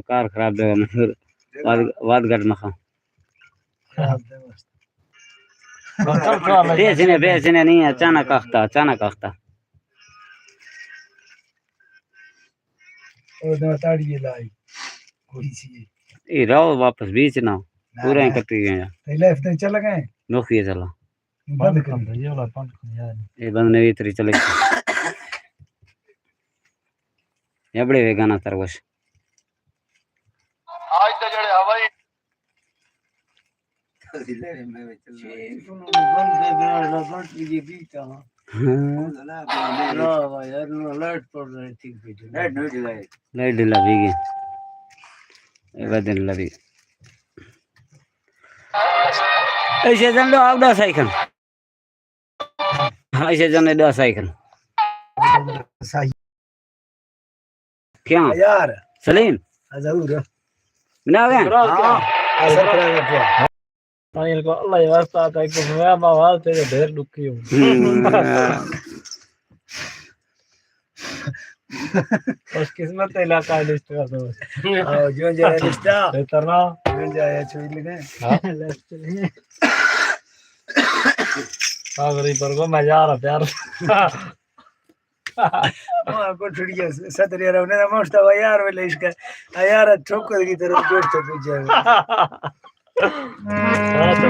car खराब है मैं वाद गट मखा बेचने नहीं अचानक आखता ये रहो वापस बीच ना पूरा कटी गए लेफ्ट चला गए नौकरी चला बंद कर दो ये वाला पंख यार ये बंद नहीं इतरी चले ये बड़े वे गाना तरवश आज तो जड़े हवाई लाइट ढिला भीगी दिन लगी ऐसे जन लो आप 10 साइकिल ऐसे जन 10 साइकिल क्या यार सलीम जरूर ना गए असर करेगा क्या पायल को अल्लाह ही वास्ता आता है कि मैं बाबा तेरे ढेर दुखी हूं बस किस्मत इलाका लिस्ट कर दो जो जाए लिस्ट इतना जो जाए छुई लेने हां लेफ्ट चलेंगे सागरी पर को मैं जा रहा प्यार हां को छुड़िया सतरिया रहने मस्त हुआ यार वाले इसका यार ठोकर की तरफ जोड़ से पूछ जाएगा हां तो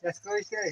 कसं विषय